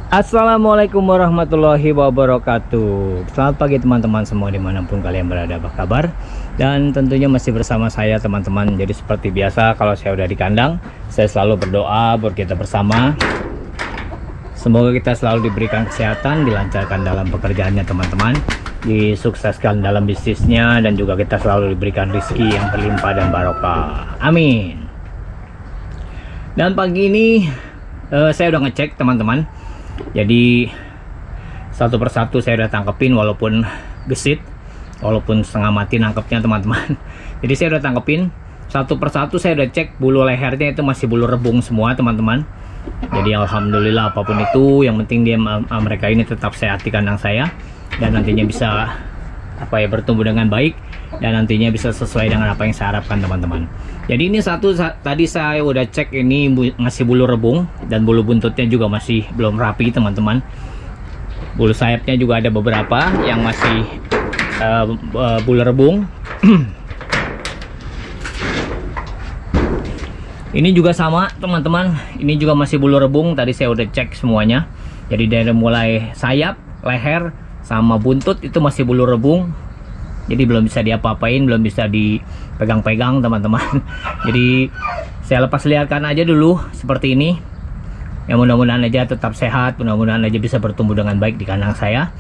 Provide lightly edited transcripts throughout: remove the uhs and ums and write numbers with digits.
Assalamualaikum warahmatullahi wabarakatuh. Selamat pagi teman-teman semua dimanapun kalian berada, apa kabar? Dan tentunya masih bersama saya teman-teman. Jadi seperti biasa kalau saya udah di kandang, saya selalu berdoa buat kita bersama. Semoga kita selalu diberikan kesehatan, dilancarkan dalam pekerjaannya teman-teman, disukseskan dalam bisnisnya, dan juga kita selalu diberikan rezeki yang berlimpah dan barokah. Amin. Dan pagi ini saya udah ngecek teman-teman. Jadi satu persatu saya udah tangkepin, walaupun gesit, walaupun setengah mati nangkepnya teman-teman. Jadi saya udah tangkepin satu persatu, saya udah cek bulu lehernya itu masih bulu rebung semua teman-teman. Jadi alhamdulillah apapun itu, yang penting dia mereka ini tetap sehat di kandang saya, dan nantinya bisa bertumbuh dengan baik, dan nantinya bisa sesuai dengan apa yang saya harapkan teman-teman. Jadi ini satu tadi saya udah cek, ini ngasih bulu rebung, dan bulu buntutnya juga masih belum rapi teman-teman. Bulu sayapnya juga ada beberapa yang masih bulu rebung. Ini juga sama teman-teman, ini juga masih bulu rebung. Tadi saya udah cek semuanya. Jadi dari mulai sayap, leher, sama buntut itu masih bulu rebung. Jadi belum bisa diapa-apain, belum bisa dipegang-pegang teman-teman. Jadi saya lepas liarkan aja dulu seperti ini. Ya mudah-mudahan aja tetap sehat, mudah-mudahan aja bisa bertumbuh dengan baik di kandang saya.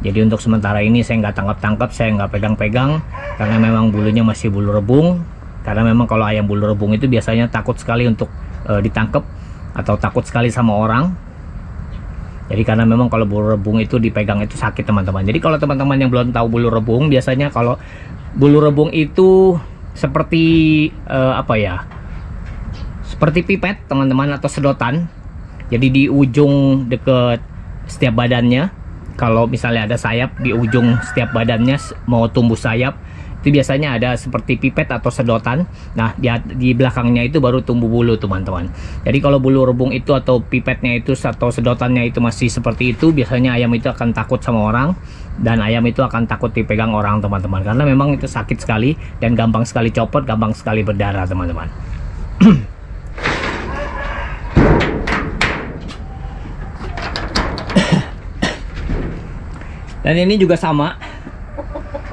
Jadi untuk sementara ini saya nggak tangkap-tangkap, saya nggak pegang-pegang, karena memang bulunya masih bulu rebung. Karena memang kalau ayam bulu rebung itu biasanya takut sekali untuk ditangkap, atau takut sekali sama orang. Jadi karena memang kalau bulu rebung itu dipegang itu sakit teman-teman. Jadi kalau teman-teman yang belum tahu bulu rebung, biasanya kalau bulu rebung itu seperti seperti pipet teman-teman, atau sedotan. Jadi di ujung deket setiap badannya, kalau misalnya ada sayap, di ujung setiap badannya mau tumbuh sayap, itu biasanya ada seperti pipet atau sedotan. Nah di belakangnya itu baru tumbuh bulu teman-teman. Jadi kalau bulu rebung itu atau pipetnya itu atau sedotannya itu masih seperti itu, biasanya ayam itu akan takut sama orang, dan ayam itu akan takut dipegang orang teman-teman, karena memang itu sakit sekali dan gampang sekali copot, gampang sekali berdarah teman-teman. Dan ini juga sama,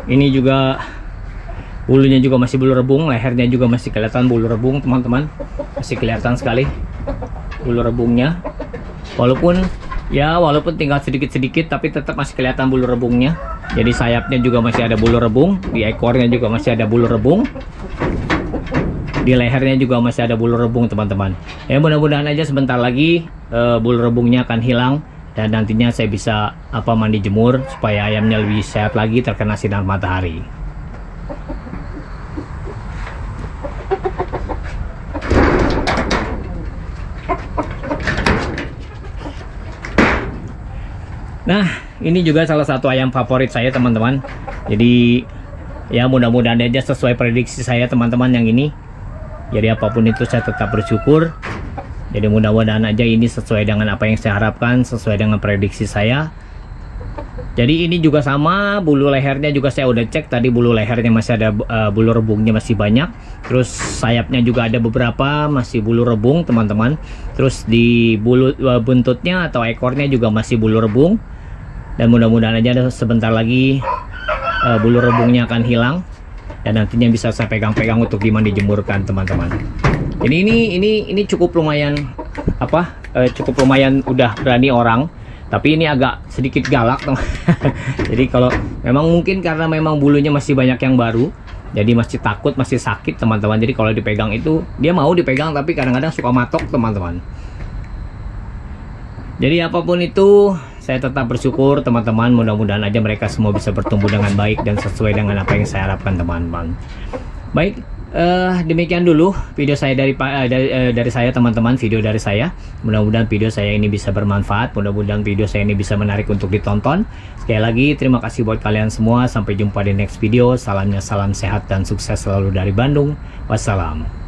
ini juga bulunya juga masih bulu rebung, lehernya juga masih kelihatan bulu rebung teman-teman, masih kelihatan sekali bulu rebungnya. Walaupun tinggal sedikit-sedikit, tapi tetap masih kelihatan bulu rebungnya. Jadi sayapnya juga masih ada bulu rebung, di ekornya juga masih ada bulu rebung, di lehernya juga masih ada bulu rebung teman-teman. Ya mudah-mudahan aja sebentar lagi bulu rebungnya akan hilang, dan nantinya saya bisa mandi jemur supaya ayamnya lebih sehat lagi terkena sinar matahari. Nah ini juga salah satu ayam favorit saya teman-teman. Jadi ya mudah-mudahan aja sesuai prediksi saya teman-teman yang ini. Jadi apapun itu saya tetap bersyukur. Jadi mudah-mudahan aja ini sesuai dengan apa yang saya harapkan, sesuai dengan prediksi saya. Jadi ini juga sama, bulu lehernya juga saya udah cek. Tadi bulu lehernya masih ada bulu rebungnya masih banyak. Terus sayapnya juga ada beberapa masih bulu rebung teman-teman. Terus di bulu buntutnya atau ekornya juga masih bulu rebung. Dan mudah-mudahan aja sebentar lagi bulu rebungnya akan hilang, dan nantinya bisa saya pegang-pegang untuk dimandi jemurkan teman-teman. Jadi ini cukup lumayan cukup lumayan udah berani orang, tapi ini agak sedikit galak teman. Jadi kalau memang mungkin karena memang bulunya masih banyak yang baru, jadi masih takut, masih sakit teman-teman. Jadi kalau dipegang itu dia mau dipegang, tapi kadang-kadang suka matok teman-teman. Jadi apapun itu saya tetap bersyukur teman-teman, mudah-mudahan aja mereka semua bisa bertumbuh dengan baik dan sesuai dengan apa yang saya harapkan teman-teman. Baik, demikian dulu video saya dari saya teman-teman, video dari saya. Mudah-mudahan video saya ini bisa bermanfaat, mudah-mudahan video saya ini bisa menarik untuk ditonton. Sekali lagi terima kasih buat kalian semua, sampai jumpa di next video. Salamnya salam sehat dan sukses selalu dari Bandung. Wassalam.